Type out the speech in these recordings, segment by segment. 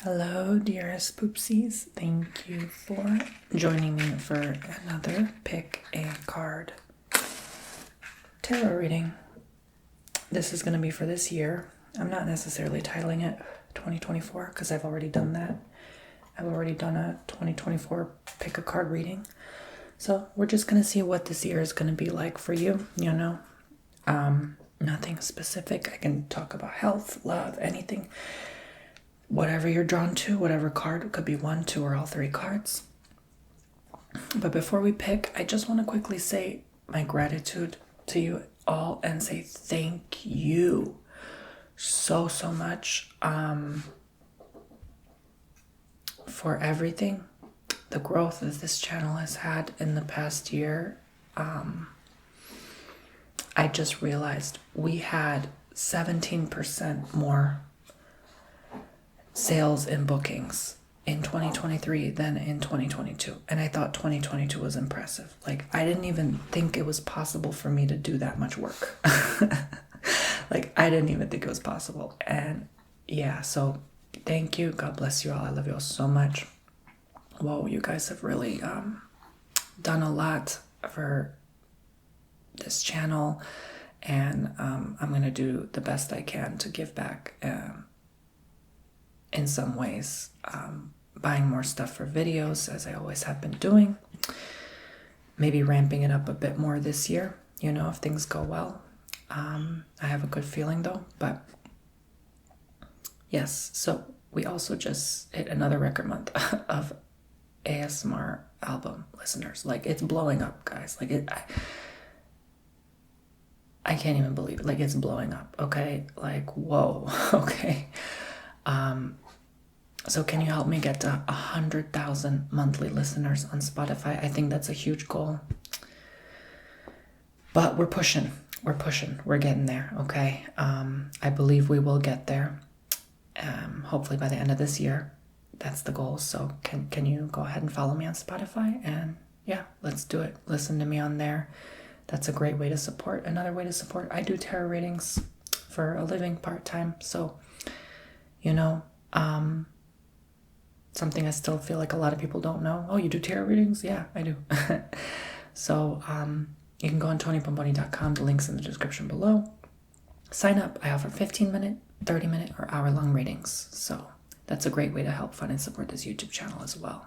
Hello, dearest poopsies. Thank you for joining me for another Pick a Card tarot reading. This is going to be for this year. I'm not necessarily titling it 2024 because I've already done that. I've already done a 2024 Pick a Card reading. So we're just going to see what this year is going to be like for you, you know. Nothing specific. I can talk about health, love, anything. Whatever you're drawn to, whatever card. It could be one, two, or all three cards. But before we pick, I just want to quickly say my gratitude to you all and say thank you so much for everything. The growth that this channel has had in the past year. I just realized we had 17% more sales and bookings in 2023 than in 2022. And I thought 2022 was impressive. Like, I didn't even think it was possible for me to do that much work. Like, I didn't even think it was possible. And yeah, so thank you. God bless you all. I love you all so much. Whoa, you guys have really done a lot for this channel. And I'm going to do the best I can to give back in some ways, buying more stuff for videos as I always have been doing, maybe ramping it up a bit more this year, you know, if things go well. I have a good feeling though, but yes, so we also just hit another record month of ASMR album listeners. Like, it's blowing up, guys. Like, I can't even believe it. Like, it's blowing up, okay? Like, whoa, okay. So can you help me get to 100,000 monthly listeners on Spotify? I think that's a huge goal. But we're pushing. We're getting there, okay? I believe we will get there. Hopefully by the end of this year. That's the goal. So can you go ahead and follow me on Spotify? And yeah, let's do it. Listen to me on there. That's a great way to support. Another way to support. I do tarot readings for a living part-time. So, you know, something I still feel like a lot of people don't know. Oh, you do tarot readings? Yeah, I do. So you can go on TonyBomboni.com. The link's in the description below. Sign up. I offer 15-minute, 30-minute, or hour-long readings. So that's a great way to help fund and support this YouTube channel as well.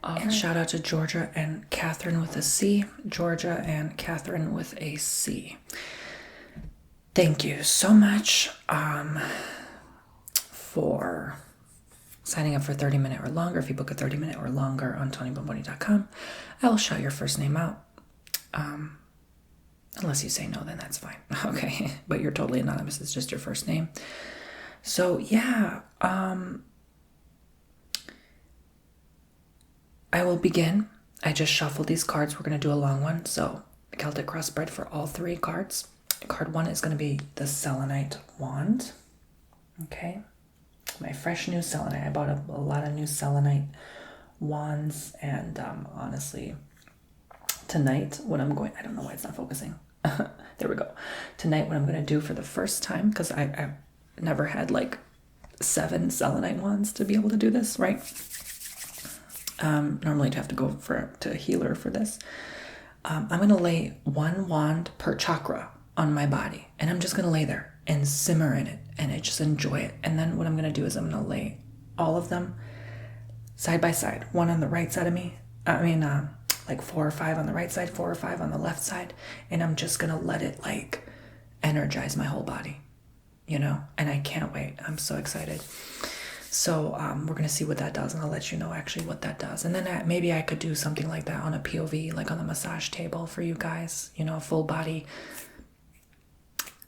And shout out to Georgia and Catherine with a C. Georgia and Catherine with a C. Thank you so much for signing up for 30-minute or longer. If you book a 30-minute or longer on TonyBomboni.com, I will shout your first name out. Unless you say no, then that's fine. Okay, but you're totally anonymous. It's just your first name. So yeah, I will begin. I just shuffled these cards. We're going to do a long one. So the Celtic cross spread for all three cards. Card one is going to be the Selenite wand. Okay. My fresh new selenite. I bought a lot of new selenite wands, and honestly, tonight what I'm going, I don't know why it's not focusing. There we go. Tonight what I'm going to do for the first time, because I've never had like 7 selenite wands to be able to do this, right? Normally I'd have to go to a healer for this. I'm going to lay one wand per chakra on my body, and I'm just going to lay there and simmer in it and just enjoy it. And then what I'm going to do is I'm going to lay all of them side by side, one on the right side of me. Like 4 or 5 on the right side, 4 or 5 on the left side. And I'm just going to let it like energize my whole body, you know? And I can't wait. I'm so excited. So we're going to see what that does, and I'll let you know actually what that does. And then maybe I could do something like that on a POV, like on the massage table for you guys, you know, full body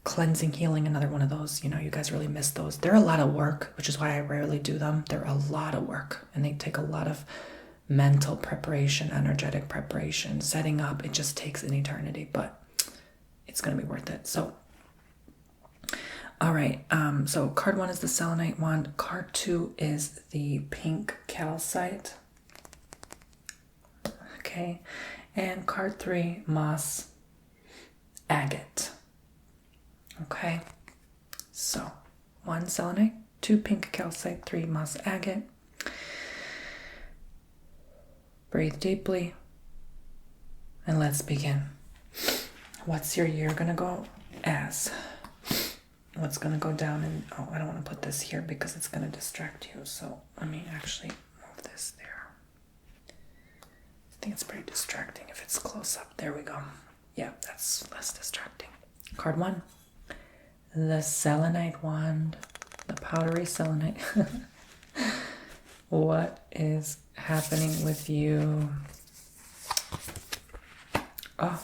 cleansing, healing, another one of those. You know, you guys really miss those. They're a lot of work, which is why I rarely do them. They're a lot of work, and they take a lot of mental preparation, energetic preparation, setting up. It just takes an eternity, but it's going to be worth it. So all right, so card 1 is the selenite wand. Card 2 is the pink calcite. Okay, and card 3, moss agate. Okay, so 1 selenite, 2 pink calcite, 3 moss agate. Breathe deeply. And let's begin. What's your year gonna go as? What's gonna go down in, oh, I don't want to put this here because it's gonna distract you. So let me actually move this there. I think it's pretty distracting if it's close up. There we go. Yeah, that's less distracting. Card 1. The Selenite wand. The powdery selenite. What is happening with you? Oh.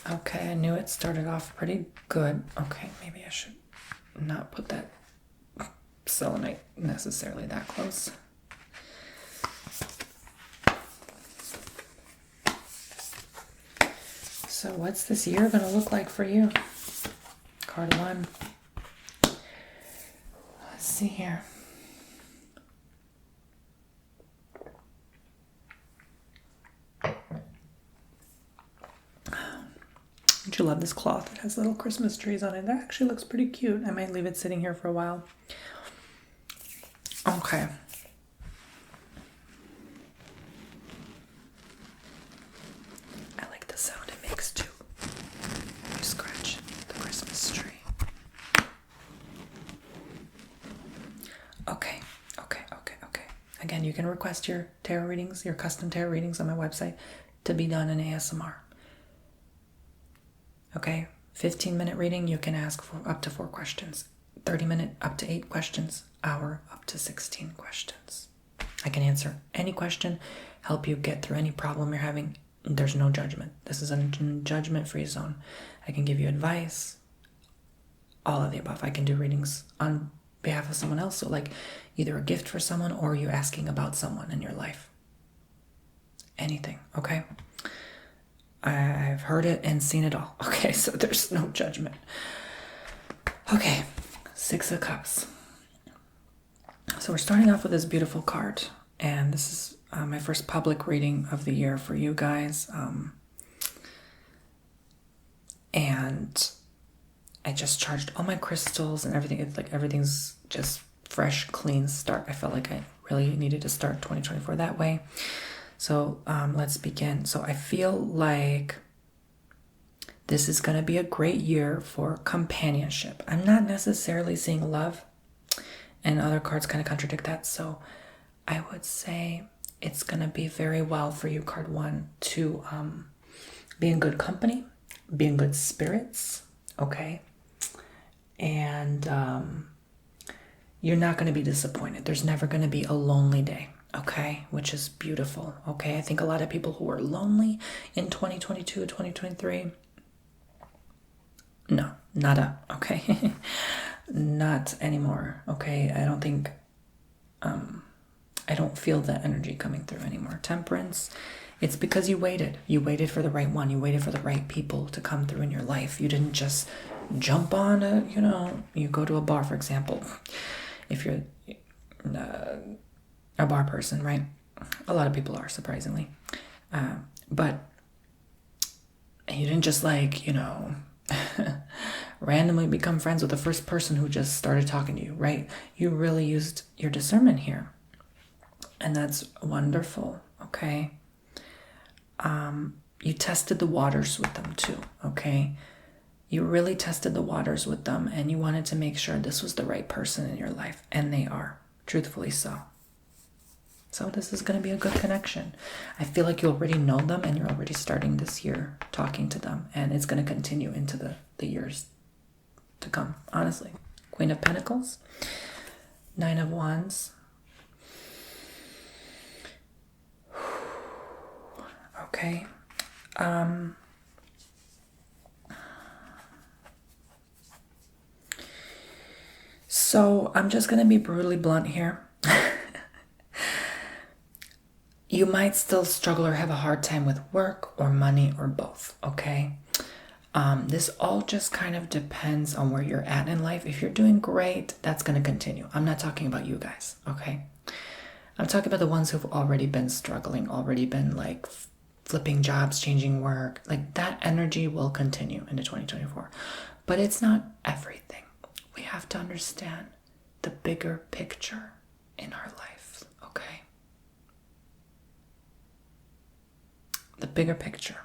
Okay, I knew it started off pretty good. Okay, maybe I should not put that selenite necessarily that close. So what's this year going to look like for you? Card 1. Let's see here. Don't you love this cloth? It has little Christmas trees on it. That actually looks pretty cute. I might leave it sitting here for a while. Okay. I like the sound it makes too. You scratch the Christmas tree. Okay. Again, you can request your tarot readings, your custom tarot readings on my website to be done in ASMR. Okay, 15-minute reading, you can ask for up to 4 questions. 30-minute, up to 8 questions. Hour, up to 16 questions. I can answer any question, help you get through any problem you're having. There's no judgment. This is a judgment-free zone. I can give you advice, all of the above. I can do readings on behalf of someone else, so like either a gift for someone or you asking about someone in your life. Anything, okay? I've heard it and seen it all. Okay, so there's no judgment. Okay, 6 of Cups. So we're starting off with this beautiful card. And this is my first public reading of the year for you guys. And I just charged all my crystals and everything. It's like everything's just fresh, clean start. I felt like I really needed to start 2024 that way. So let's begin. So I feel like this is going to be a great year for companionship. I'm not necessarily seeing love, and other cards kind of contradict that. So I would say it's going to be very well for you, card 1, to be in good company, be in good spirits, okay? And you're not going to be disappointed. There's never going to be a lonely day. Okay, which is beautiful. Okay, I think a lot of people who were lonely in 2022, 2023, no, nada. Okay, not anymore. Okay, I don't think, I don't feel that energy coming through anymore. Temperance, it's because you waited. You waited for the right one. You waited for the right people to come through in your life. You didn't just jump on you go to a bar, for example. If you're a bar person, right? A lot of people are, surprisingly. But you didn't just randomly become friends with the first person who just started talking to you, right? You really used your discernment here. And that's wonderful, okay? You tested the waters with them too, okay? You really tested the waters with them and you wanted to make sure this was the right person in your life. And they are, truthfully so. So this is going to be a good connection. I feel like you already know them and you're already starting this year talking to them. And it's going to continue into the years to come, honestly. Queen of Pentacles, 9 of Wands. Okay. So I'm just going to be brutally blunt here. You might still struggle or have a hard time with work or money or both, okay? This all just kind of depends on where you're at in life. If you're doing great, that's going to continue. I'm not talking about you guys, okay? I'm talking about the ones who've already been struggling, already been like flipping jobs, changing work. Like that energy will continue into 2024. But it's not everything. We have have to understand the bigger picture in our life, okay? The bigger picture.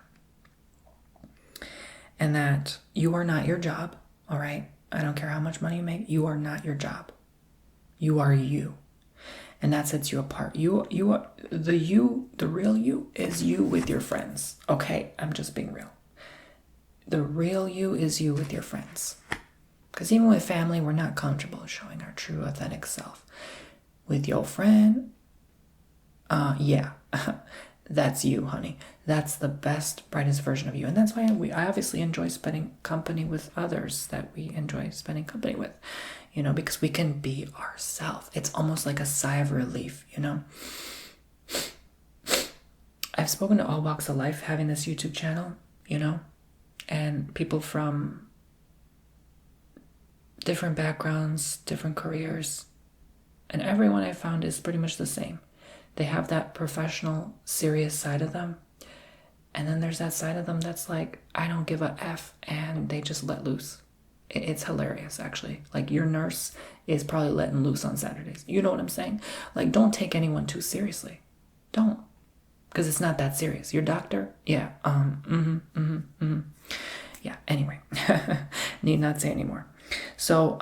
And that you are not your job, all right? I don't care how much money you make. You are not your job. You are you. And that sets you apart. You are the real you is you with your friends. Okay, I'm just being real. The real you is you with your friends. Because even with family, we're not comfortable showing our true, authentic self. With your friend, yeah, that's you, honey. That's the best, brightest version of you. And that's why I obviously enjoy spending company with others that we enjoy spending company with, because we can be ourselves. It's almost like a sigh of relief, I've spoken to all walks of life having this YouTube channel, and people from different backgrounds, different careers, and everyone I found is pretty much the same. They have that professional, serious side of them. And then there's that side of them that's like, I don't give a F, and they just let loose. It's hilarious, actually. Like, your nurse is probably letting loose on Saturdays. You know what I'm saying? Like, don't take anyone too seriously. Don't. Because it's not that serious. Your doctor? Yeah. Yeah, anyway. Need not say anymore. So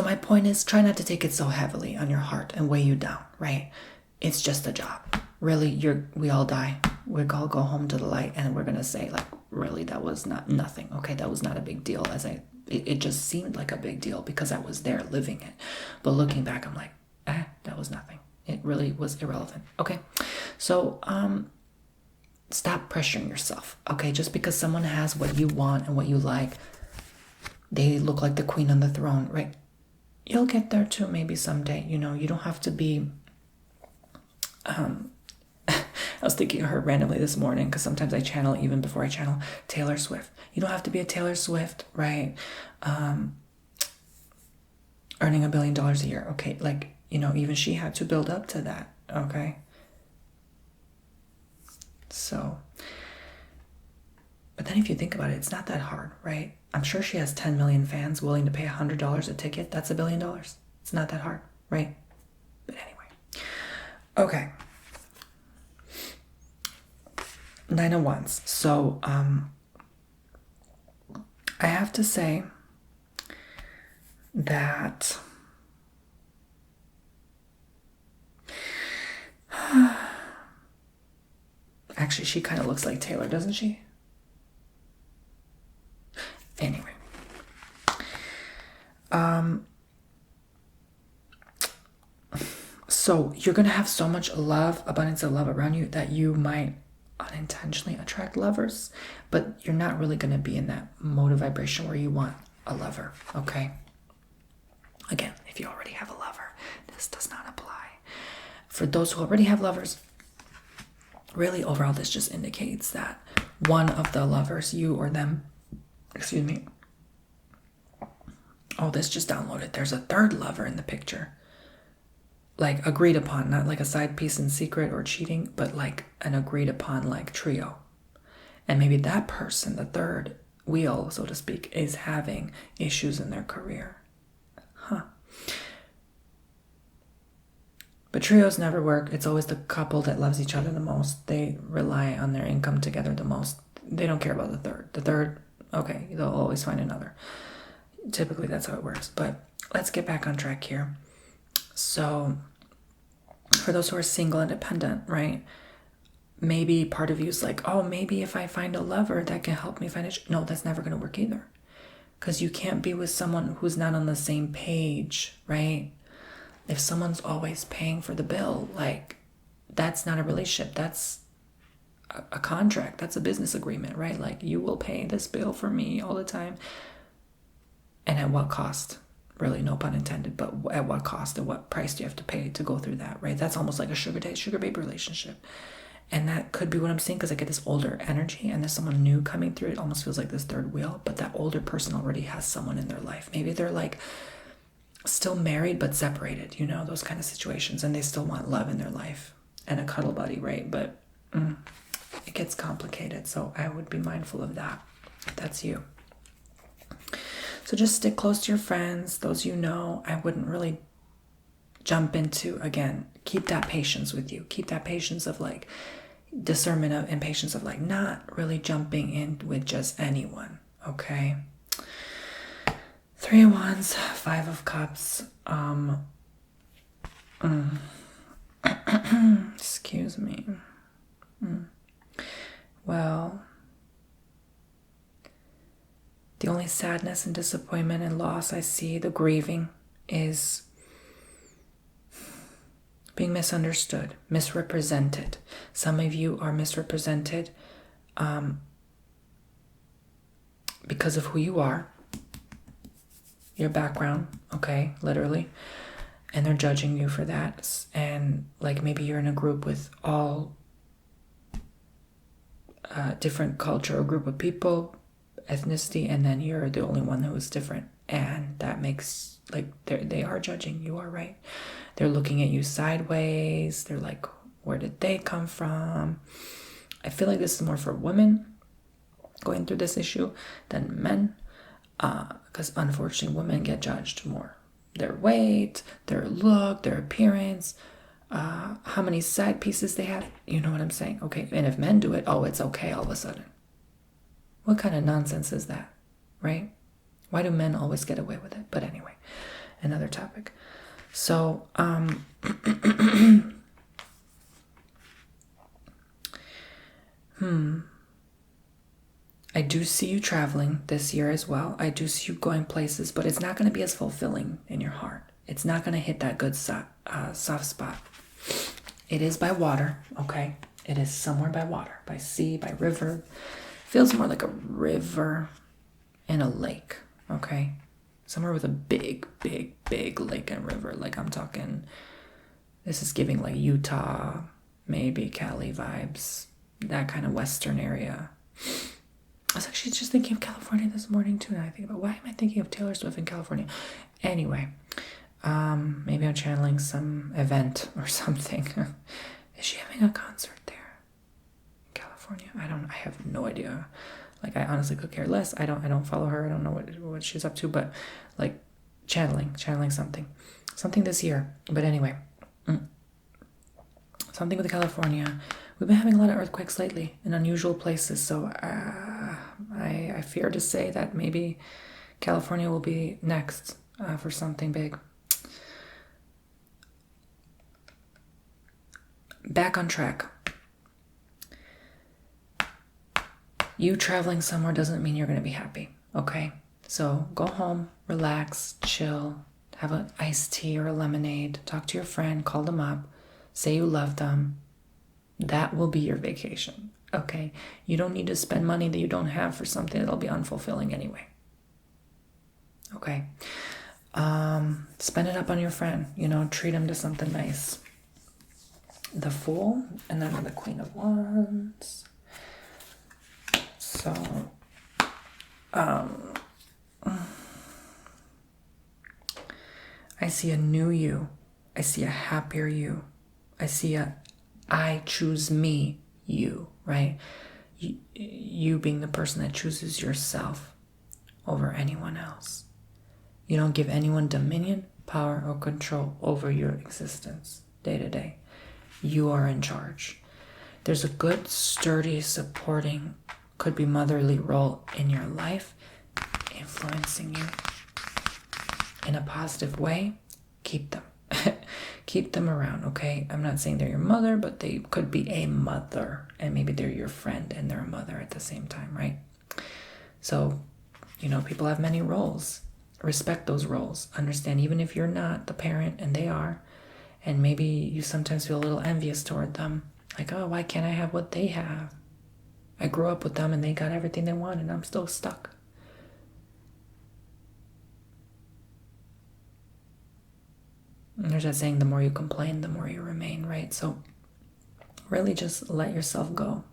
my point is, try not to take it so heavily on your heart and weigh you down, right? It's just a job. Really, we all die. We all go home to the light, and we're going to say, like, really, that was nothing. Okay, that was not a big deal. It just seemed like a big deal because I was there living it. But looking back, I'm like, that was nothing. It really was irrelevant. Okay, so stop pressuring yourself. Okay, just because someone has what you want and what you like, they look like the queen on the throne, right? You'll get there too, maybe someday. You don't have to be. I was thinking of her randomly this morning because sometimes I channel even before I channel Taylor Swift. You don't have to be a Taylor Swift, right? Earning $1 billion a year. Okay, like, even she had to build up to that. Okay. So, but then if you think about it, it's not that hard, right? I'm sure she has 10 million fans willing to pay $100 a ticket. That's $1 billion. It's not that hard, right? But anyway. Okay. 9 of Wands. So, I have to say that actually, she kind of looks like Taylor, doesn't she? Anyway. So you're going to have so much love, abundance of love around you that you might unintentionally attract lovers, but you're not really going to be in that mode of vibration where you want a lover, okay? Again, if you already have a lover, this does not apply. For those who already have lovers, really overall, this just indicates that one of the lovers, you or them, oh, this just downloaded. There's a third lover in the picture. Like, agreed upon, not like a side piece in secret or cheating, but like an agreed upon, like, trio. And maybe that person, the third wheel, so to speak, is having issues in their career. But trios never work. It's always the couple that loves each other the most. They rely on their income together the most. They don't care about the third. The third, okay, they'll always find another. Typically, that's how it works. But let's get back on track here. So, for those who are single, independent, right? Maybe part of you is like, oh, maybe if I find a lover that can help me financially. No, that's never going to work either. Because you can't be with someone who's not on the same page, right? If someone's always paying for the bill, like, that's not a relationship. That's a contract. That's a business agreement, right? Like, you will pay this bill for me all the time. And at what cost? Really, no pun intended, but at what cost? At what price do you have to pay to go through that, right? That's almost like a sugar baby relationship. And that could be what I'm seeing because I get this older energy and there's someone new coming through. It almost feels like this third wheel, but that older person already has someone in their life. Maybe they're like still married but separated, those kind of situations, and they still want love in their life and a cuddle buddy, right? But it gets complicated, so I would be mindful of that if that's you. So just stick close to your friends, those you know. I wouldn't really jump into, again, keep that patience with you. Keep that patience of like discernment of, and patience of like not really jumping in with just anyone, okay? 3 of Wands, 5 of Cups. Excuse me. Well, the only sadness and disappointment and loss I see, the grieving, is being misunderstood, misrepresented. Some of you are misrepresented because of who you are, your background, okay, literally. And they're judging you for that. And like maybe you're in a group with all different culture or group of people, ethnicity, and then you're the only one who is different. And that makes, like, they are judging. You are right. They're looking at you sideways. They're like, where did they come from? I feel like this is more for women going through this issue than men. Because unfortunately, women get judged more. Their weight, their look, their appearance, how many side pieces they have. You know what I'm saying? Okay, and if men do it, oh, it's okay all of a sudden. What kind of nonsense is that, right? Why do men always get away with it? But anyway, another topic. So, I do see you traveling this year as well. I do see you going places, but it's not going to be as fulfilling in your heart. It's not going to hit that good soft spot. It is by water, okay? It is somewhere by water, by sea, by river. Feels more like a river and a lake, okay? Somewhere with a big, big, big lake and river. Like I'm talking, this is giving like Utah, maybe Cali vibes, that kind of western area. I was actually just thinking of California this morning too. And I think about, why am I thinking of Taylor Swift in California? Anyway, maybe I'm channeling some event or something. Is she having a concert there in California? I have no idea. Like, I honestly could care less. I don't follow her. I don't know what she's up to, but like channeling something this year. But anyway, something with California. We've been having a lot of earthquakes lately in unusual places. So I fear to say that maybe California will be next for something big. Back on track. You traveling somewhere doesn't mean you're going to be happy, okay? So go home, relax, chill, have an iced tea or a lemonade, talk to your friend, call them up, say you love them. That will be your vacation, okay? You don't need to spend money that you don't have for something that'll be unfulfilling anyway, okay? Spend it up on your friend, treat him to something nice. The Fool, and then the Queen of Wands. So, I see a new you. I see a happier you. I see I choose me you, right? You being the person that chooses yourself over anyone else. You don't give anyone dominion, power, or control over your existence day to day. You are in charge. There's a good, sturdy, supporting, could be motherly role in your life, influencing you in a positive way. Keep them. Keep them around, okay? I'm not saying they're your mother, but they could be a mother, and maybe they're your friend and they're a mother at the same time, right? So, people have many roles. Respect those roles. Understand, even if you're not the parent and they are, and maybe you sometimes feel a little envious toward them. Like, oh, why can't I have what they have? I grew up with them and they got everything they want and I'm still stuck. And there's that saying, the more you complain, the more you remain, right? So really just let yourself go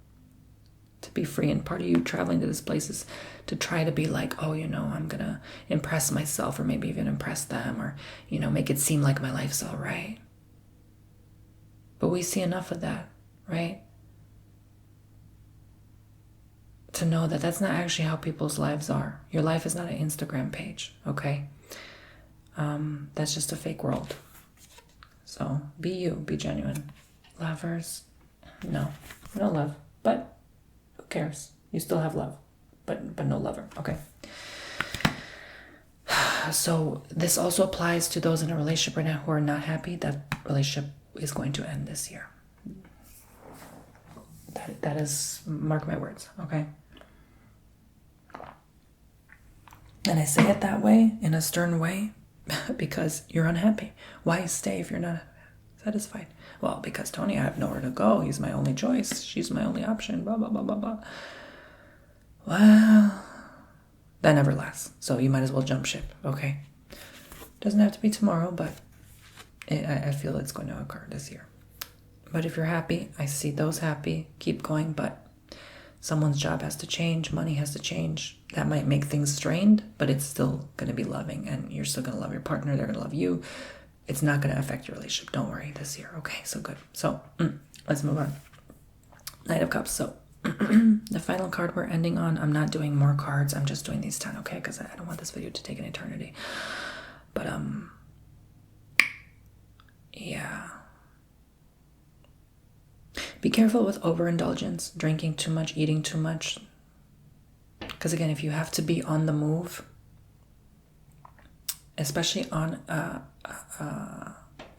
to be free. And part of you traveling to this place is to try to be like, oh, I'm going to impress myself, or maybe even impress them, or, make it seem like my life's all right. But we see enough of that, right? to know that that's not actually how people's lives are. Your life is not an Instagram page, okay? That's just a fake world. So be you, be genuine. Lovers, no love, but who cares? You still have love, but no lover, okay? So this also applies to those in a relationship right now who are not happy. That relationship is going to end this year. That is, mark my words, okay? And I say it that way, in a stern way, because you're unhappy. Why stay if you're not satisfied? Well, because Tony, I have nowhere to go. He's my only choice. She's my only option. Blah, blah, blah, blah, blah. Well, that never lasts. So you might as well jump ship, okay? Doesn't have to be tomorrow, but I feel it's going to occur this year. But if you're happy, I see those happy. Keep going, but someone's job has to change. Money has to change. That might make things strained, but it's still going to be loving, and you're still going to love your partner. They're going to love you. It's not going to affect your relationship. Don't worry this year. Okay, so good. So let's move on. Knight of Cups. So the final card we're ending on, I'm not doing more cards. I'm just doing these 10, okay? Because I don't want this video to take an eternity. But, yeah. Be careful with overindulgence, drinking too much, eating too much. Because again, if you have to be on the move, especially on a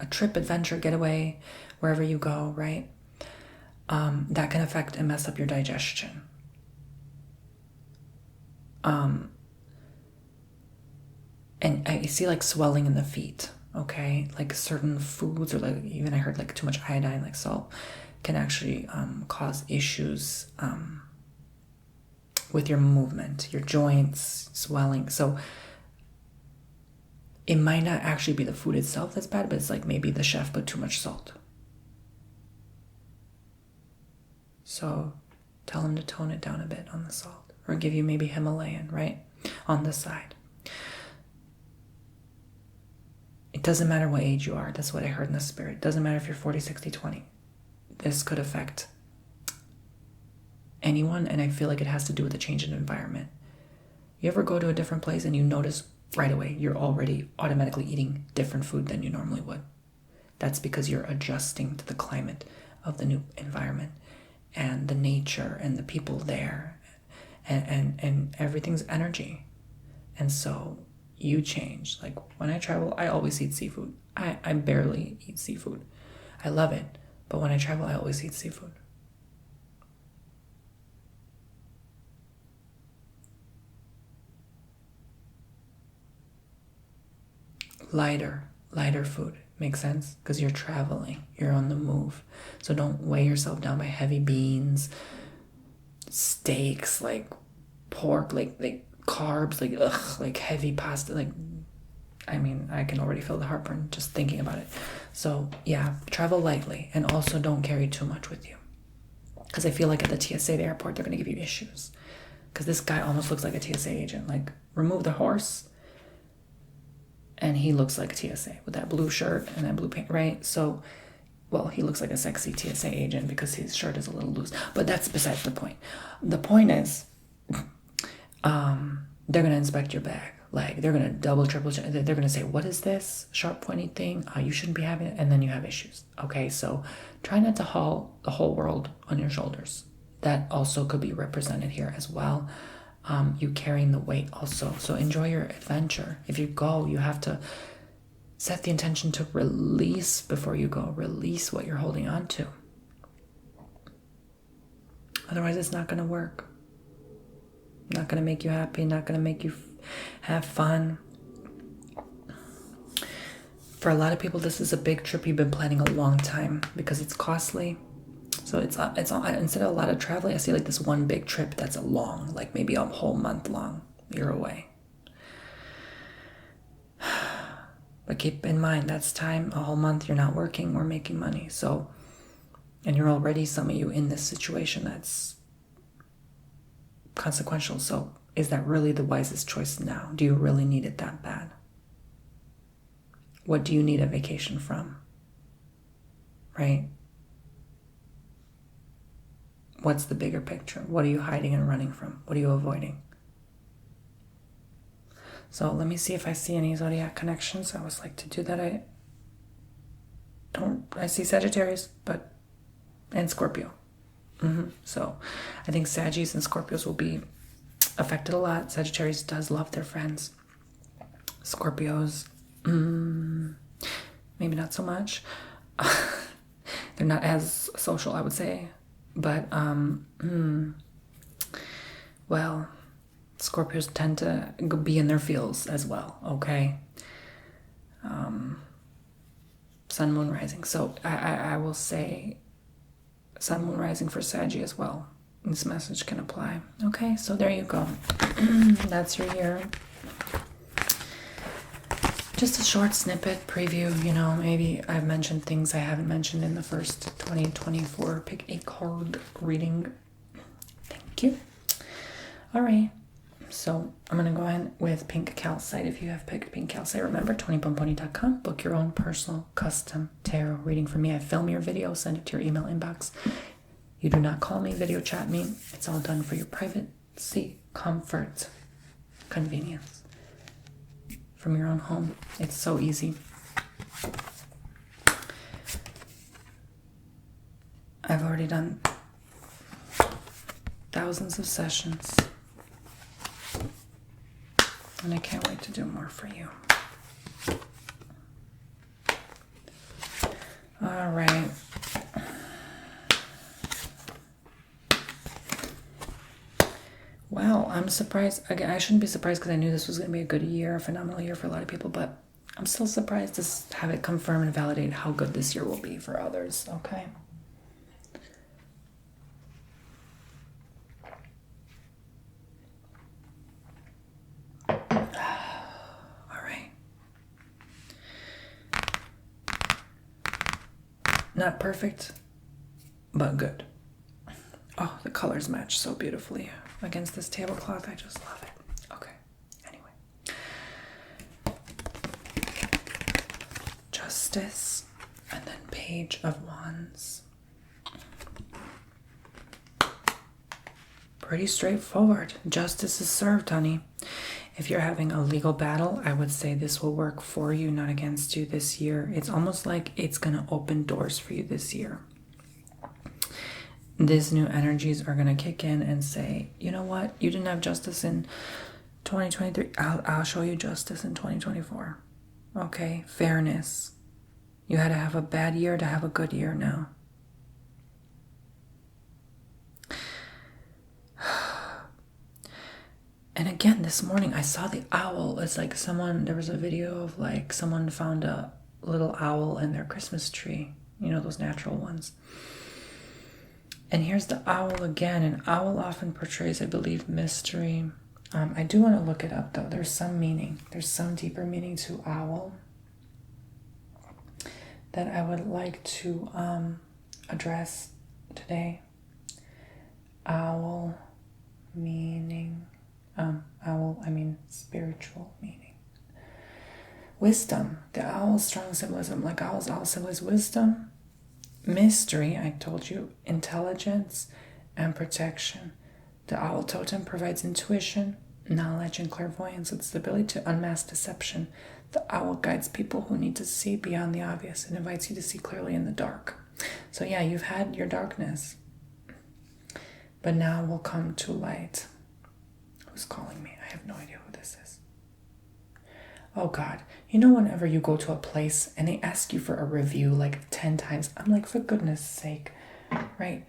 trip, adventure, getaway, wherever you go, right? That can affect and mess up your digestion. And I see like swelling in the feet, okay? Like certain foods, or like even I heard like too much iodine, like salt, can actually cause issues with your movement, your joints, swelling. So it might not actually be the food itself that's bad, but it's like maybe the chef put too much salt. So tell him to tone it down a bit on the salt, or give you maybe Himalayan, right? On the side. It doesn't matter what age you are. That's what I heard in the spirit. It doesn't matter if you're 40, 60, 20. This could affect anyone, and I feel like it has to do with the change in environment. You ever go to a different place and you notice right away you're already automatically eating different food than you normally would? That's because you're adjusting to the climate of the new environment and the nature and the people there, and everything's energy. And so you change. Like when I travel, I always eat seafood. I barely eat seafood. I love it. But when I travel, I always eat seafood. Lighter food. Makes sense? Because you're traveling. You're on the move. So don't weigh yourself down by heavy beans, steaks, like pork, like carbs, like heavy pasta. Like, I mean, I can already feel the heartburn just thinking about it. So yeah, travel lightly, and also don't carry too much with you. Because I feel like at the TSA, the airport, they're going to give you issues. Because this guy almost looks like a TSA agent. Like, remove the horse, and he looks like a TSA with that blue shirt and that blue pants, right? So, well, he looks like a sexy TSA agent because his shirt is a little loose. But that's besides the point. The point is, they're going to inspect your bag. Like, they're going to double, triple check. They're going to say, what is this sharp, pointy thing? You shouldn't be having it. And then you have issues. Okay, so try not to haul the whole world on your shoulders. That also could be represented here as well. You carrying the weight also. So enjoy your adventure. If you go, you have to set the intention to release before you go. Release what you're holding on to. Otherwise, it's not going to work. Not going to make you happy. Not going to make you have fun. For a lot of people, this is a big trip you've been planning a long time because it's costly. So it's instead of a lot of traveling, I see like this one big trip that's a long, like maybe a whole month long. You're away. But keep in mind, that's time, a whole month you're not working or making money. So, and you're already, some of you, in this situation that's consequential. So is that really the wisest choice now? Do you really need it that bad? What do you need a vacation from? Right? What's the bigger picture? What are you hiding and running from? What are you avoiding? So let me see if I see any zodiac connections. I always like to do that. I see Sagittarius, and Scorpio. So I think Saggies and Scorpios will be affected a lot. Sagittarius does love their friends. Scorpios, maybe not so much. They're not as social, I would say. But, well, Scorpios tend to be in their feels as well, okay? Sun, Moon, Rising. So I will say Sun, Moon, Rising for Saggy as well. This message can apply. Okay, so there you go. That's your year. Just a short snippet preview, maybe I've mentioned things I haven't mentioned in the first 2024 pick a card reading. Thank you. All right. So I'm going to go in with pink calcite. If you have picked pink calcite, remember, Bomboni.com. Book your own personal custom tarot reading for me. I film your video, send it to your email inbox. You do not call me, video chat me. It's all done for your privacy, comfort, convenience. From your own home. It's so easy. I've already done thousands of sessions. And I can't wait to do more for you. All right. Wow, I'm surprised. Again, I shouldn't be surprised because I knew this was going to be a good year, a phenomenal year for a lot of people, but I'm still surprised to have it confirm and validate how good this year will be for others, okay? All right. Not perfect, but good. Oh, the colors match so beautifully against this tablecloth. I just love it. Okay. Anyway. Justice. And then Page of Wands. Pretty straightforward. Justice is served, honey. If you're having a legal battle, I would say this will work for you, not against you this year. It's almost like it's going to open doors for you this year. These new energies are going to kick in and say, you know what? You didn't have justice in 2023. I'll show you justice in 2024. Okay? Fairness. You had to have a bad year to have a good year now. And again, this morning I saw the owl. It's like there was a video of like someone found a little owl in their Christmas tree. You know, those natural ones. And here's the owl again. An owl often portrays, I believe, mystery. I do want to look it up, though. There's some meaning. There's some deeper meaning to owl that I would like to address today. Owl meaning. Spiritual meaning. Wisdom. The owl's strong symbolism. Like owls, owl symbolize wisdom. Mystery, I told you, intelligence and protection. The owl totem provides intuition, knowledge, and clairvoyance. It's the ability to unmask deception. The owl guides people who need to see beyond the obvious and invites you to see clearly in the dark. So yeah, you've had your darkness, but now will come to light. Who's calling me? I have no idea who this is. Oh God, whenever you go to a place and they ask you for a review like 10 times, I'm like, for goodness sake, right?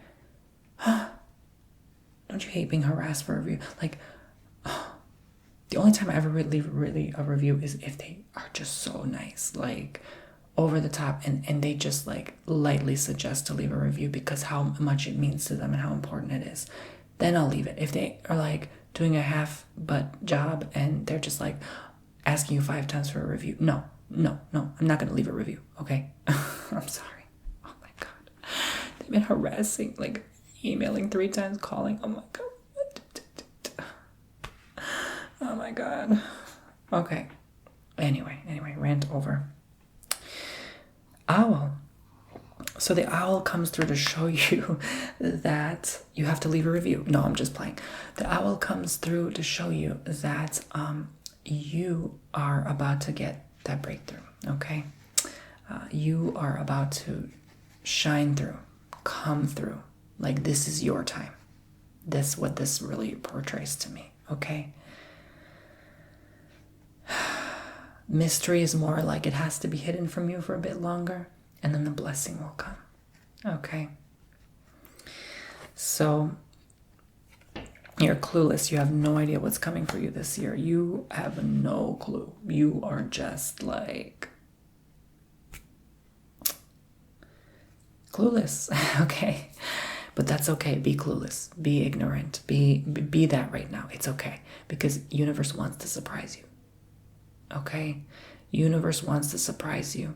Don't you hate being harassed for a review? Like, the only time I ever leave really a review is if they are just so nice, like over the top, and they just like lightly suggest to leave a review because how much it means to them and how important it is. Then I'll leave it. If they are like doing a half-butt job and they're just like, asking you 5 times for a review. No. I'm not going to leave a review, okay? I'm sorry. Oh my God. They've been harassing, like emailing 3 times, calling. Oh my God. Oh my God. Okay. Anyway, rant over. Owl. So the owl comes through to show you that you have to leave a review. No, I'm just playing. The owl comes through to show you that you are about to get that breakthrough, okay? You are about to shine through, come through. Like, this is your time. This what this really portrays to me, okay? Mystery is more like it has to be hidden from you for a bit longer, and then the blessing will come, okay? So you're clueless. You have no idea what's coming for you this year. You have no clue. You are just like clueless, okay? But that's okay. Be clueless. Be ignorant. Be that right now. It's okay, because universe wants to surprise you. Okay? Universe wants to surprise you.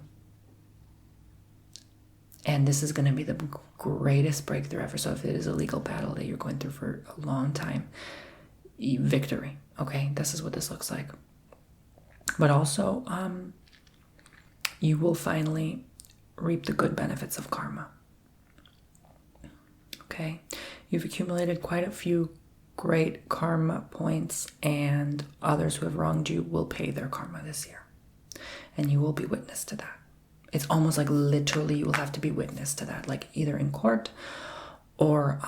And this is going to be the greatest breakthrough ever. So if it is a legal battle that you're going through for a long time, victory. Okay? This is what this looks like. But also, you will finally reap the good benefits of karma. Okay? You've accumulated quite a few great karma points, and others who have wronged you will pay their karma this year. And you will be witness to that. It's almost like literally you will have to be witness to that, like either in court or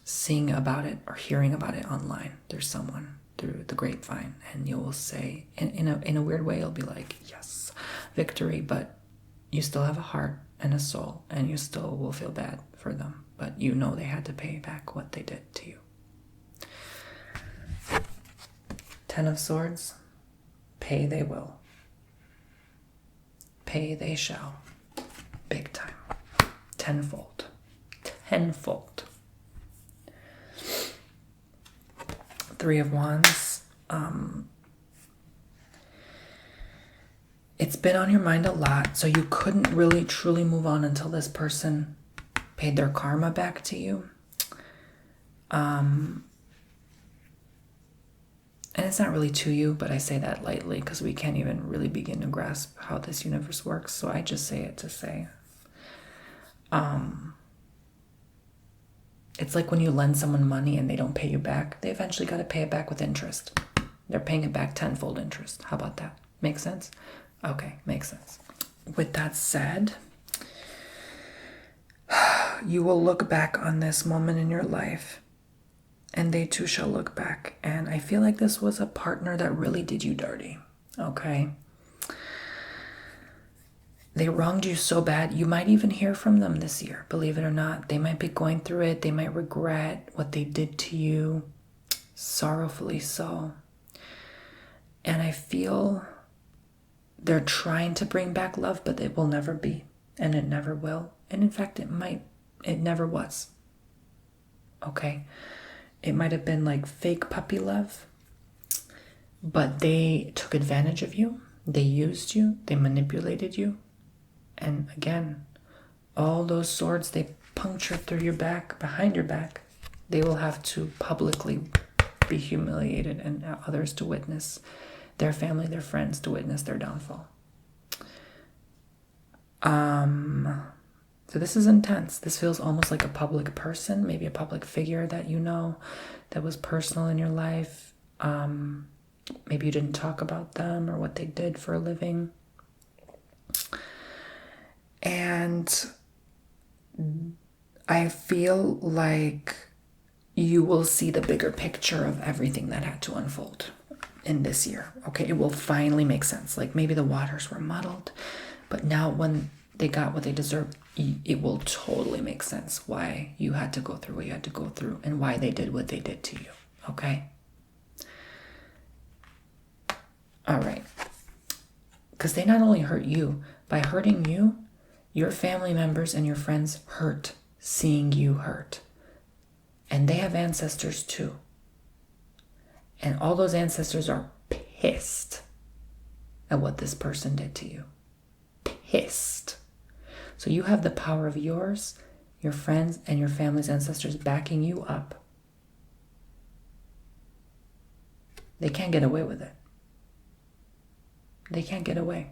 seeing about it or hearing about it online. There's someone through the grapevine, and you will say, in a weird way, it'll be like, yes, victory, but you still have a heart and a soul, and you still will feel bad for them, but you know they had to pay back what they did to you. 10 of Swords, pay they will. Pay they shall. Big time. Tenfold. Tenfold. 3 of Wands. It's been on your mind a lot, so you couldn't really truly move on until this person paid their karma back to you. And it's not really to you, but I say that lightly because we can't even really begin to grasp how this universe works. So I just say it to say. It's like when you lend someone money and they don't pay you back. They eventually got to pay it back with interest. They're paying it back tenfold interest. How about that? Make sense? Okay, makes sense. With that said, you will look back on this moment in your life, and they too shall look back. And I feel like this was a partner that really did you dirty, okay? They wronged you so bad, you might even hear from them this year, believe it or not. They might be going through it. They might regret what they did to you, sorrowfully so. And I feel they're trying to bring back love, but it will never be, and it never will. And in fact, it never was, okay? It might have been like fake puppy love, but they took advantage of you. They used you. They manipulated you. And again, all those swords they punctured through your back, behind your back, they will have to publicly be humiliated and others to witness, their family, their friends to witness their downfall. So this is intense. This feels almost like a public person, maybe a public figure that you know, that was personal in your life. Maybe you didn't talk about them or what they did for a living. And I feel like you will see the bigger picture of everything that had to unfold in this year. Okay, it will finally make sense. Like maybe the waters were muddled, but now when they got what they deserved, it will totally make sense why you had to go through what you had to go through and why they did what they did to you. Okay? All right. Because they not only hurt you, by hurting you, your family members and your friends hurt seeing you hurt. And they have ancestors too. And all those ancestors are pissed at what this person did to you. Pissed. So you have the power of yours, your friends, and your family's ancestors backing you up. They can't get away with it. They can't get away.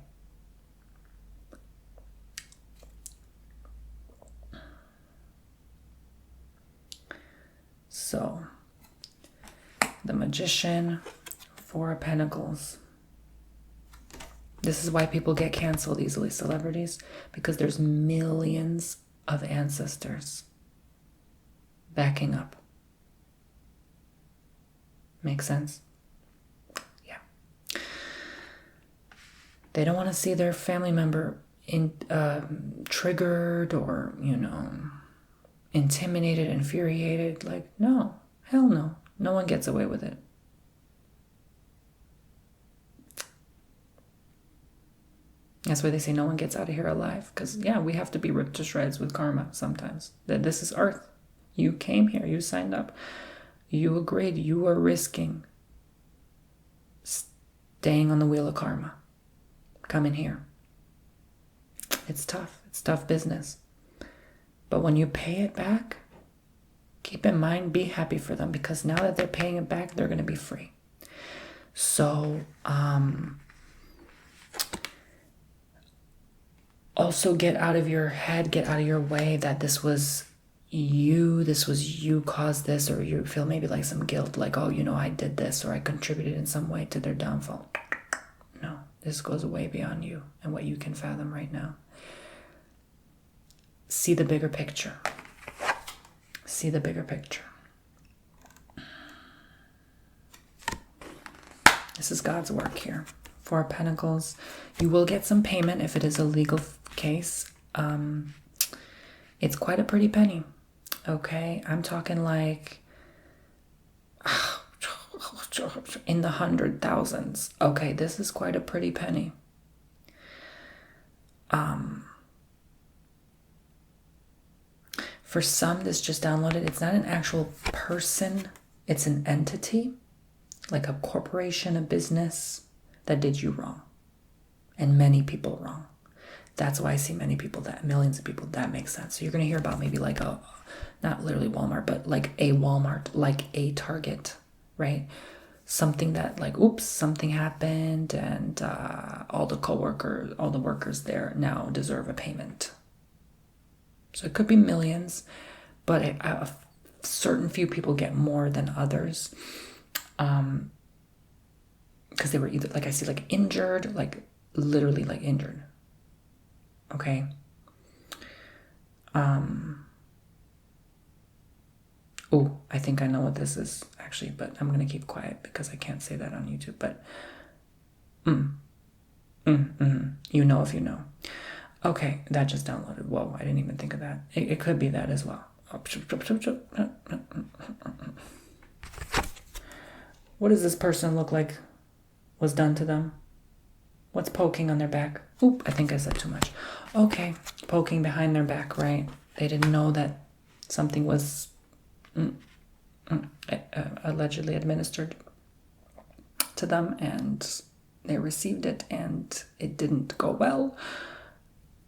Magician, Four of Pentacles. This is why people get canceled easily, celebrities, because there's millions of ancestors backing up. Make sense? Yeah. They don't want to see their family member triggered or, intimidated, infuriated. Like, no, hell no. No one gets away with it. That's why they say no one gets out of here alive. Because, yeah, we have to be ripped to shreds with karma sometimes. That this is Earth. You came here. You signed up. You agreed. You are risking staying on the wheel of karma. Coming here. It's tough. It's tough business. But when you pay it back, keep in mind, be happy for them. Because now that they're paying it back, they're going to be free. So, also get out of your head, get out of your way that this was you caused this, or you feel maybe like some guilt, like, oh, I did this, or I contributed in some way to their downfall. No, this goes way beyond you and what you can fathom right now. See the bigger picture. See the bigger picture. This is God's work here. Four of Pentacles. You will get some payment if it is a legal case. It's quite a pretty penny. Okay, I'm talking like in the 100,000s. Okay, this is quite a pretty penny. For some, this just downloaded. It's not an actual person. It's an entity, like a corporation, a business that did you wrong, and many people wrong. That's why I see millions of people. That makes sense. So you're going to hear about maybe like not literally Walmart, but like a Walmart, like a Target, right? Something that like, oops, something happened, and all the workers there now deserve a payment. So it could be millions, but a certain few people get more than others. Because they were either, like I see, like injured, like literally like injured. Okay. Oh, I think I know what this is actually, but I'm going to keep quiet because I can't say that on YouTube, but you know if you know. Okay, that just downloaded. Whoa, I didn't even think of that. It could be that as well. What does this person look like was done to them? What's poking on their back? Oop, I think I said too much. Okay, poking behind their back, right? They didn't know that something was allegedly administered to them, and they received it, and it didn't go well.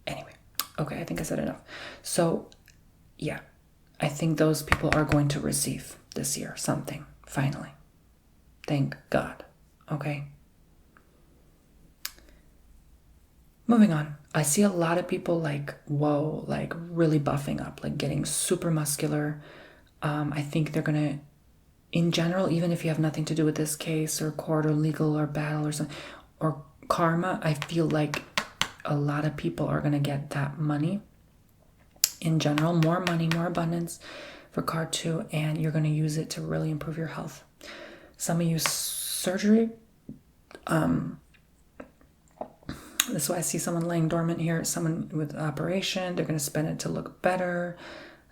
Anyway, okay, I think I said enough. So, yeah, I think those people are going to receive this year something, finally. Thank God. Okay. Moving on. I see a lot of people like, whoa, like really buffing up, like getting super muscular. I think they're going to, in general, even if you have nothing to do with this case or court or legal or battle or something, or karma, I feel like a lot of people are going to get that money in general, more money, more abundance for card 2, and you're going to use it to really improve your health. Some of you surgery, this is why I see someone laying dormant here, someone with operation, they're going to spend it to look better,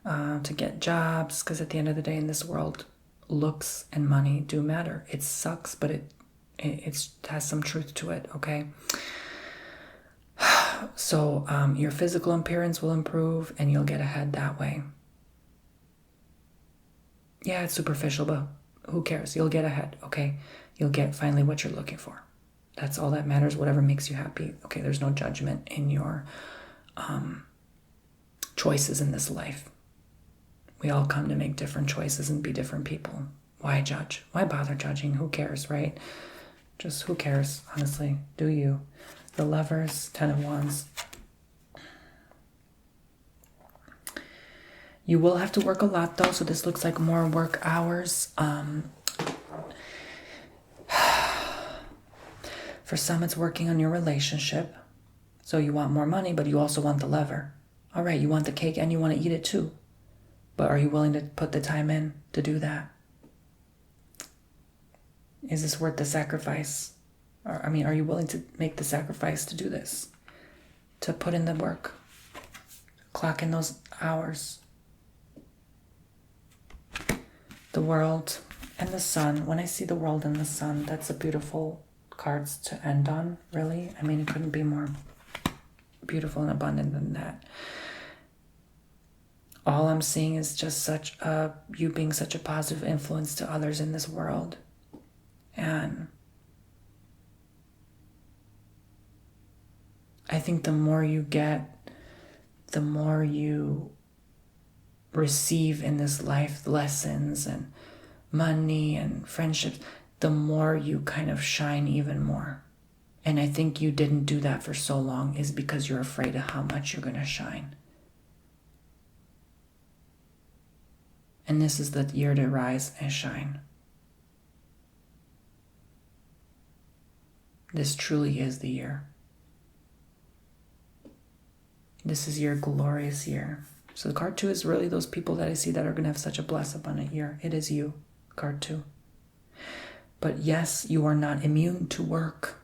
to get jobs, because at the end of the day in this world, looks and money do matter. It sucks, but it has some truth to it, okay? So your physical appearance will improve and you'll get ahead that way. Yeah, it's superficial, but who cares? You'll get ahead, okay? You'll get finally what you're looking for. That's all that matters, whatever makes you happy. Okay, there's no judgment in your choices in this life. We all come to make different choices and be different people. Why judge? Why bother judging? Who cares, right? Just who cares, honestly? Do you? The Lovers, 10 of Wands. You will have to work a lot though, so this looks like more work hours. For some, it's working on your relationship. So you want more money, but you also want the lever. All right, you want the cake and you want to eat it too. But are you willing to put the time in to do that? Is this worth the sacrifice? Or, are you willing to make the sacrifice to do this? To put in the work? Clock in those hours? The world and the sun. When I see the world and the sun, that's a beautiful cards to end on, really. It couldn't be more beautiful and abundant than that. All I'm seeing is just you being such a positive influence to others in this world. And I think the more you get, the more you receive in this life, lessons and money and friendships, the more you kind of shine even more. And I think you didn't do that for so long is because you're afraid of how much you're going to shine. And this is the year to rise and shine. This truly is the year. This is your glorious year. So the card 2 is really those people that I see that are going to have such a blessed, abundant year. It is you, card 2. But yes, you are not immune to work.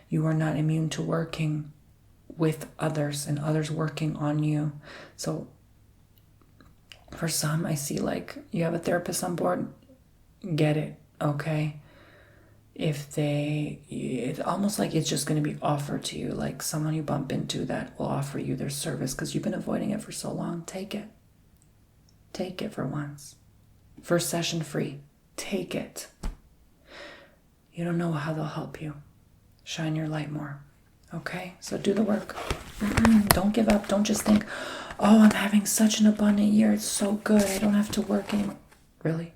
You are not immune to working with others and others working on you. So for some, I see like you have a therapist on board, get it, okay? It's almost like it's just going to be offered to you, like someone you bump into that will offer you their service because you've been avoiding it for so long. Take it. Take it for once. First session free. Take it. You don't know how they'll help you. Shine your light more. Okay? So do the work. Don't give up. Don't just think, oh, I'm having such an abundant year. It's so good. I don't have to work anymore. Really?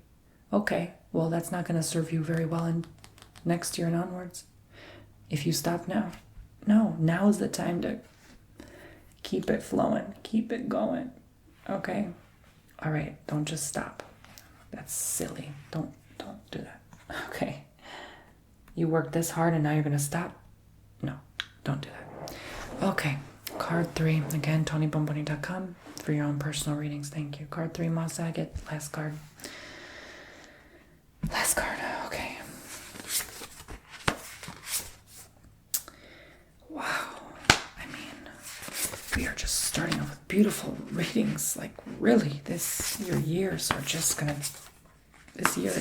Okay. Well, that's not going to serve you very well in next year and onwards. If you stop now. No, now is the time to keep it flowing. Keep it going. Okay? All right. Don't just stop. That's silly. Don't do that. Okay? You worked this hard and now you're going to stop? No, don't do that. Okay, card 3. Again, TonyBomboni.com for your own personal readings. Thank you. Card 3, moss agate. Last card. Last card. Okay. Wow. We are just starting off with beautiful readings. Like, really, your years are just going to... This year...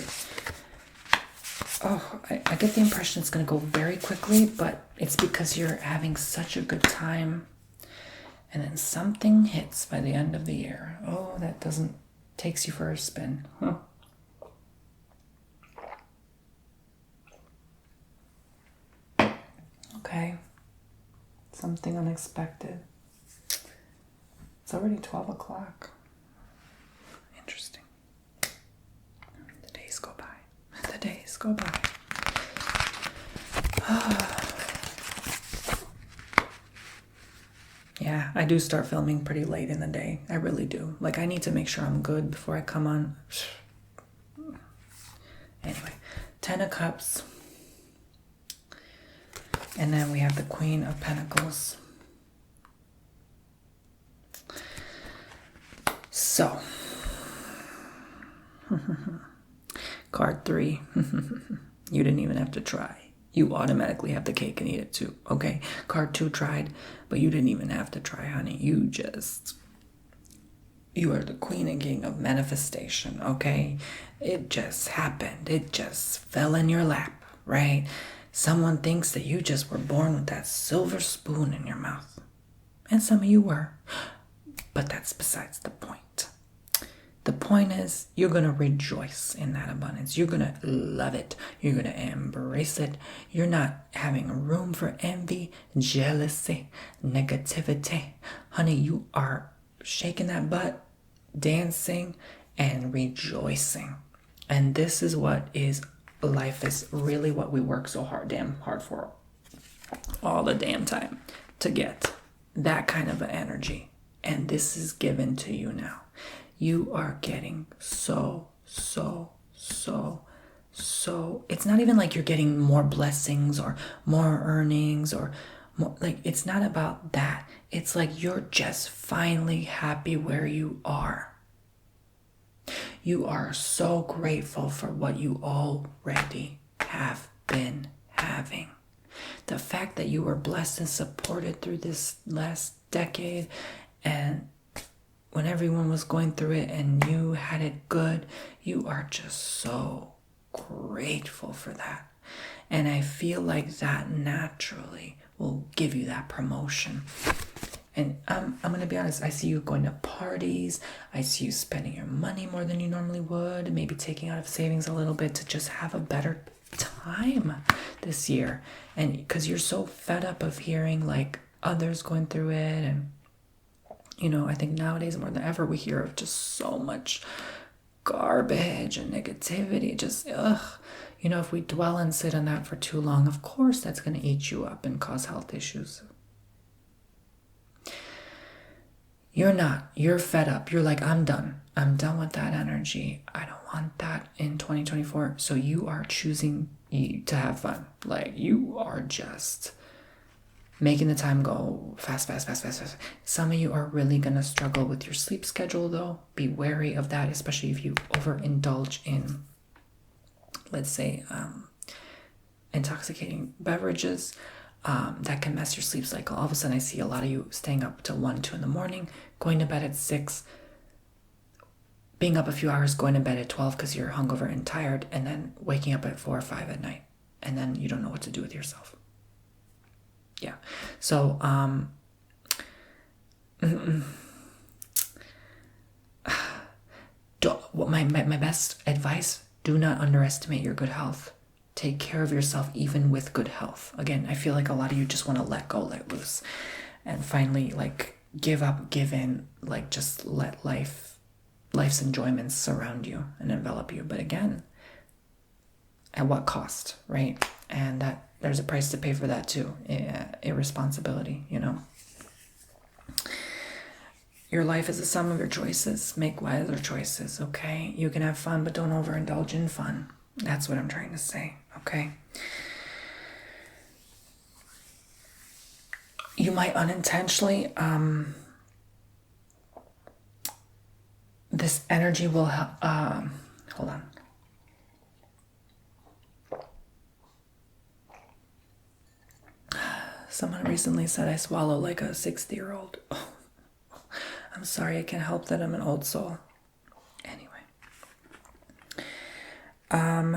Oh, I get the impression it's going to go very quickly, but it's because you're having such a good time. And then something hits by the end of the year. Oh, that takes you for a spin. Huh. Okay. Something unexpected. It's already 12 o'clock. Interesting. The days go by. The days go by. Yeah, I do start filming pretty late in the day. I really do. Like, I need to make sure I'm good before I come on. Anyway, 10 of Cups. And then we have the Queen of Pentacles. So, card 3. You didn't even have to try. You automatically have the cake and eat it too. Okay, card 2 tried, but you didn't even have to try, honey. You are the queen and king of manifestation, okay? It just happened. It just fell in your lap, right? Someone thinks that you just were born with that silver spoon in your mouth. And some of you were. But that's besides the point. The point is, you're going to rejoice in that abundance. You're going to love it. You're going to embrace it. You're not having room for envy, jealousy, negativity. Honey, you are shaking that butt, dancing, and rejoicing. And this is what life is really what we work so damn hard for all the damn time to get. That kind of an energy. And this is given to you now. You are getting so so it's not even like you're getting more blessings or more earnings or more, like, it's not about that. It's like you're just finally happy where you are. You are so grateful for what you already have been having. The fact that you were blessed and supported through this last decade, and when everyone was going through it and you had it good, you are just so grateful for that. And I feel like that naturally will give you that promotion. And I'm going to be honest, I see you going to parties. I see you spending your money more than you normally would, maybe taking out of savings a little bit to just have a better time this year. And because you're so fed up of hearing like others going through it. And, you know, I think nowadays more than ever, we hear of just so much garbage and negativity. Just, you know, if we dwell and sit on that for too long, of course that's going to eat you up and cause health issues. You're not. You're fed up. You're like, I'm done. I'm done with that energy. I don't want that in 2024. So you are choosing to have fun. Like, you are just making the time go fast. Some of you are really going to struggle with your sleep schedule, though. Be wary of that, especially if you overindulge in, let's say, intoxicating beverages. That can mess your sleep cycle. All of a sudden, I see a lot of you staying up till 1, 2 in the morning, going to bed at 6, being up a few hours, going to bed at 12 because you're hungover and tired, and then waking up at 4 or 5 at night, and then you don't know what to do with yourself. Yeah. So, my best advice: do not underestimate your good health. Take care of yourself even with good health. Again, I feel like a lot of you just want to let go, let loose, and finally like give up, give in, like just let life's enjoyments surround you and envelop you. But again, at what cost, right? And that there's a price to pay for that too. Irresponsibility, you know. Your life is a sum of your choices. Make wiser choices, okay? You can have fun, but don't overindulge in fun. That's what I'm trying to say, okay? You might unintentionally, this energy will, hold on. Someone recently said I swallow like a 60-year-old. Oh, I'm sorry, I can't help that I'm an old soul. Anyway. I'm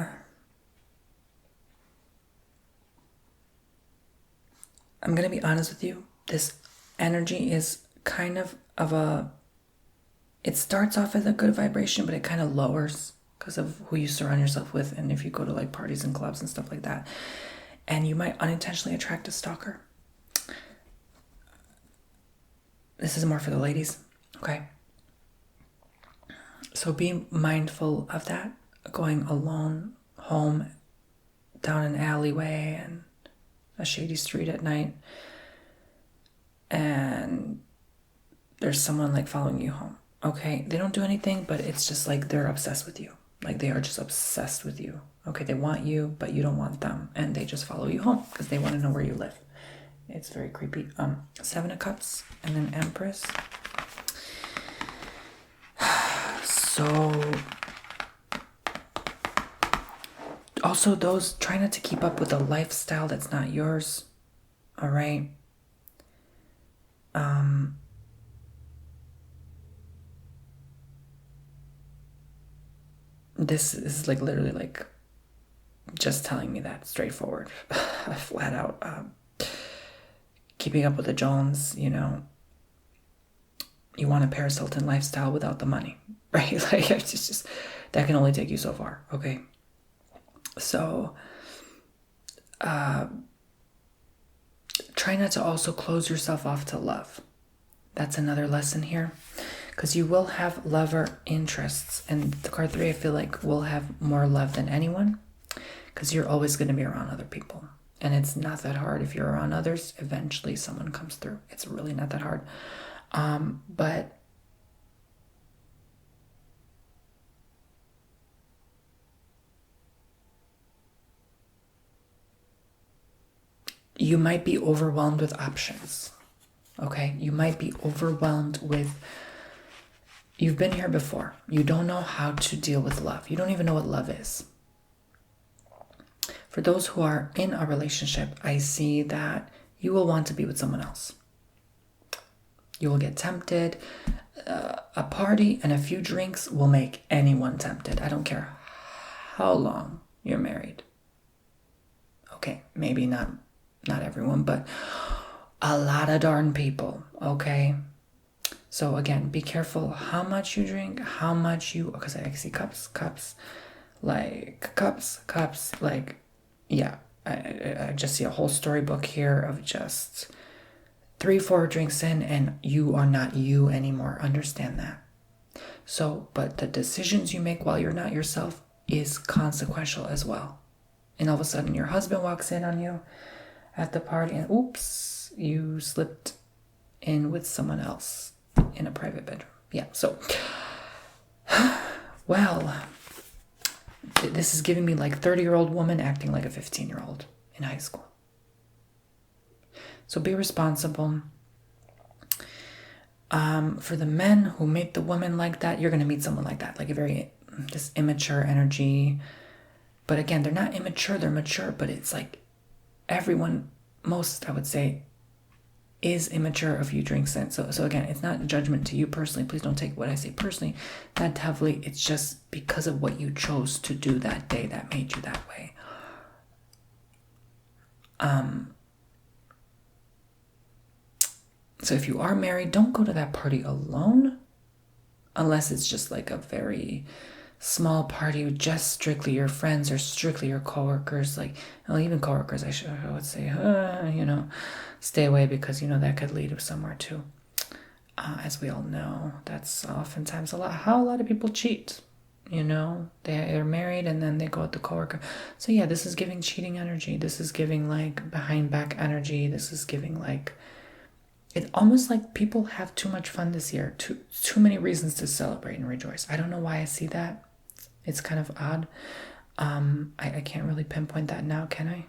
going to be honest with you. This energy is kind of a, it starts off as a good vibration, but it kind of lowers because of who you surround yourself with. And if you go to like parties and clubs and stuff like that, and you might unintentionally attract a stalker. This is more for the ladies, okay? So be mindful of that. Going alone home, down an alleyway and a shady street at night, and there's someone like following you home, okay? They don't do anything, but it's just like they're obsessed with you. Like they are just obsessed with you, okay? They want you, but you don't want them, and they just follow you home because they want to know where you live. It's very creepy. 7 of Cups and an Empress. So also those, try not to keep up with a lifestyle that's not yours. All right. This is like literally like just telling me that straightforward, flat out. Keeping up with the Jones, you know, you want a Paris Hilton lifestyle without the money, right? Like it's just that can only take you so far, okay? So try not to also close yourself off to love. That's another lesson here, because you will have lover interests, and the card 3 I feel like will have more love than anyone, because you're always going to be around other people. And it's not that hard. If you're around others, eventually someone comes through. It's really not that hard. But you might be overwhelmed with options. Okay? You might be overwhelmed with, you've been here before. You don't know how to deal with love. You don't even know what love is. For those who are in a relationship, I see that you will want to be with someone else. You will get tempted. A party and a few drinks will make anyone tempted. I don't care how long you're married. Okay, maybe not everyone, but a lot of darn people, okay? So again, be careful how much you drink, how much you, because I see cups, like, yeah. I just see a whole storybook here of just 3-4 drinks in and you are not you anymore. Understand that. So, but the decisions you make while you're not yourself is consequential as well. And all of a sudden your husband walks in on you at the party and oops, you slipped in with someone else in a private bedroom. Yeah, so, well, this is giving me like 30-year-old woman acting like a 15-year-old in high school. So be responsible. For the men who meet the women like that, you're going to meet someone like that, like a very just immature energy. But again, they're not immature, they're mature, but it's like everyone, most I would say, is immature a few drinks in. So again, it's not a judgment to you personally. Please don't take what I say personally that heavily. It's just because of what you chose to do that day that made you that way. So if you are married, don't go to that party alone, unless it's just like a very small party with just strictly your friends or strictly your coworkers. Like, well, even coworkers, I would say, stay away, because that could lead to somewhere too. As we all know, that's oftentimes how a lot of people cheat. They're married and then they go with the coworker. So yeah, this is giving cheating energy. This is giving like behind back energy. This is giving like, it's almost like people have too much fun this year. Too many reasons to celebrate and rejoice. I don't know why I see that. It's kind of odd. I can't really pinpoint that now, can I?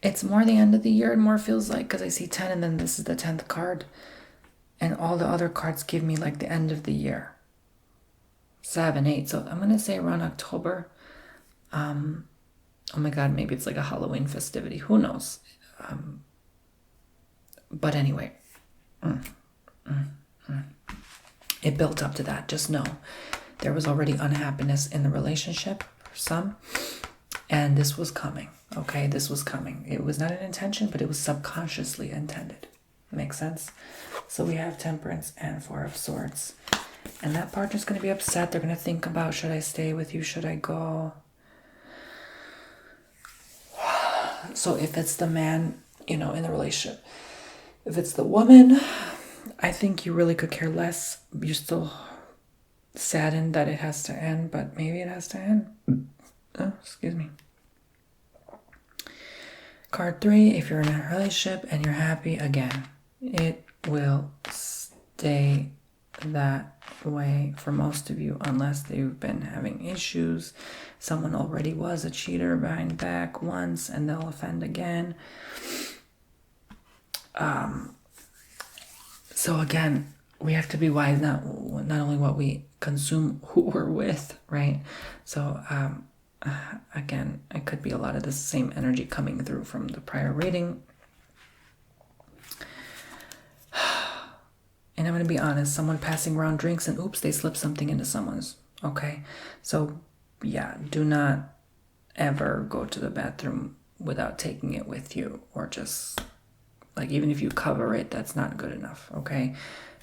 It's more the end of the year. It more feels like, because I see 10 and then this is the 10th card. And all the other cards give me like the end of the year. 7, 8. So I'm going to say around October. Oh my God, maybe it's like a Halloween festivity. Who knows? But anyway, it built up to that. Just know there was already unhappiness in the relationship for some, and this was coming. Okay, this was coming. It was not an intention, but it was subconsciously intended. Makes sense? So we have Temperance and 4 of Swords, and that partner's going to be upset. They're going to think about, should I stay with you? Should I go? So if it's the man, in the relationship, if it's the woman, I think you really could care less. You're still saddened that it has to end, but maybe it has to end. Oh, excuse me. Card 3, if you're in a relationship and you're happy, again, it will stay that way for most of you, unless you've been having issues. Someone already was a cheater behind back once and they'll offend again. So again, we have to be wise, not only what we consume, who we're with, right? So again, it could be a lot of the same energy coming through from the prior reading. And I'm going to be honest, someone passing around drinks and oops, they slip something into someone's, okay? So yeah, do not ever go to the bathroom without taking it with you, or just like, even if you cover it, that's not good enough, okay?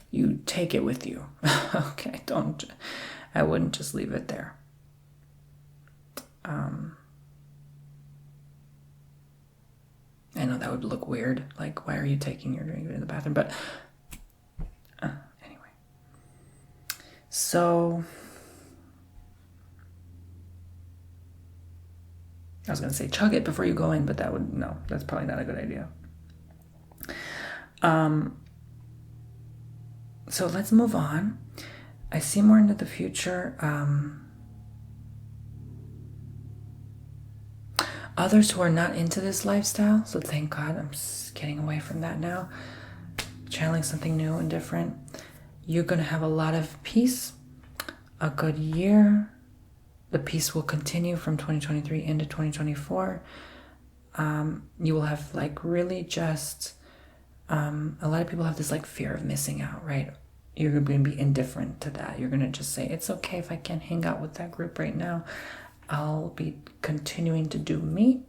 You take it with you. Okay, I wouldn't just leave it there. I know that would look weird, like, why are you taking your drink to the bathroom? But anyway. So I was going to say chug it before you go in, but that's probably not a good idea. So let's move on. I see more into the future. Others who are not into this lifestyle, so thank God I'm getting away from that now, channeling something new and different. You're going to have a lot of peace, a good year. The peace will continue from 2023 into 2024. You will have like really just, a lot of people have this like fear of missing out, right? You're going to be indifferent to that. You're going to just say, it's okay if I can't hang out with that group right now. I'll be continuing to do me,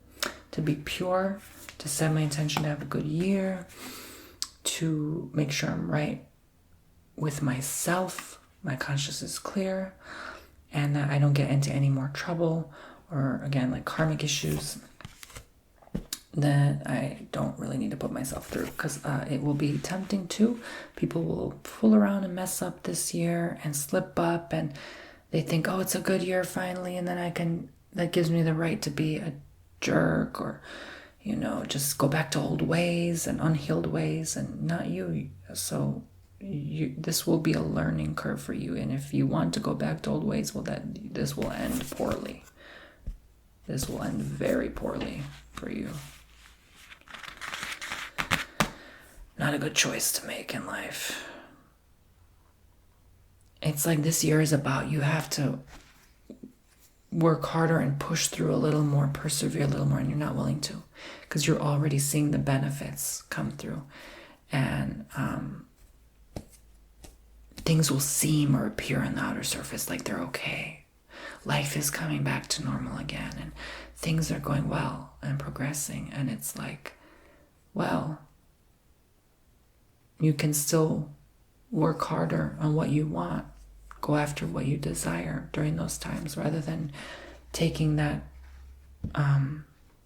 to be pure, to set my intention to have a good year, to make sure I'm right with myself, my conscience is clear, and that I don't get into any more trouble or, again, like karmic issues that I don't really need to put myself through, because it will be tempting too. People will fool around and mess up this year and slip up, and they think, oh, it's a good year finally, and then that gives me the right to be a jerk, or, just go back to old ways and unhealed ways, and not you. So this will be a learning curve for you, and if you want to go back to old ways, well, this will end poorly. This will end very poorly for you. Not a good choice to make in life. It's like this year is about, you have to work harder and push through a little more, persevere a little more, and you're not willing to, because you're already seeing the benefits come through, and things will seem or appear on the outer surface like they're okay. Life is coming back to normal again, and things are going well and progressing, and it's like, well, you can still work harder on what you want, go after what you desire during those times, rather than taking that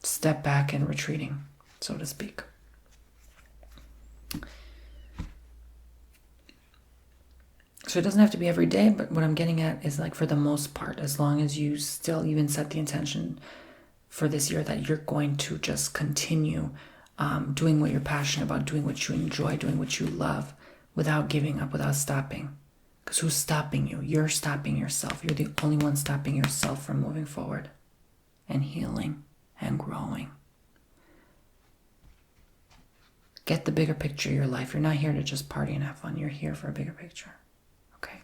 step back and retreating, so to speak. So it doesn't have to be every day, but what I'm getting at is, like, for the most part, as long as you still even set the intention for this year that you're going to just continue doing what you're passionate about, doing what you enjoy, doing what you love, without giving up, without stopping. Because who's stopping you? You're stopping yourself. You're the only one stopping yourself from moving forward and healing and growing. Get the bigger picture of your life. You're not here to just party and have fun. You're here for a bigger picture. Okay.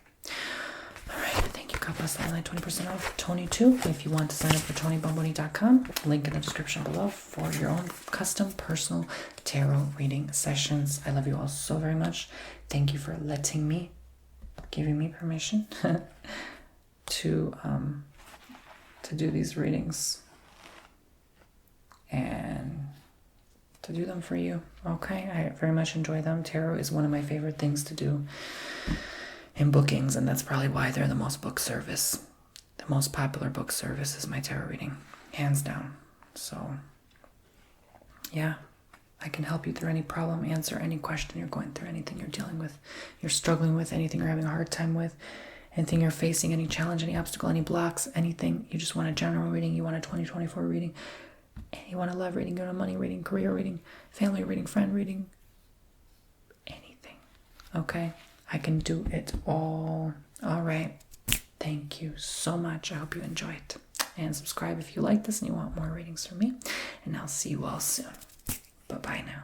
All right. Thank you. God bless. Selenite 20% off 22. If you want to sign up for TonyBomboni.com, link in the description below for your own custom personal tarot reading sessions. I love you all so very much. Thank you for giving me permission to do these readings and to do them for you. Okay, I very much enjoy them. Tarot is one of my favorite things to do in bookings, and that's probably why they're the most booked service. The most popular book service is my tarot reading, hands down. So yeah, I can help you through any problem, answer any question you're going through, anything you're dealing with, you're struggling with, anything you're having a hard time with, anything you're facing, any challenge, any obstacle, any blocks, anything. You just want a general reading, you want a 2024 reading, and you want a love reading, you want a money reading, career reading, family reading, friend reading, anything. Okay? I can do it all. All right. Thank you so much. I hope you enjoyed. And subscribe if you like this and you want more readings from me. And I'll see you all soon. Bye-bye now.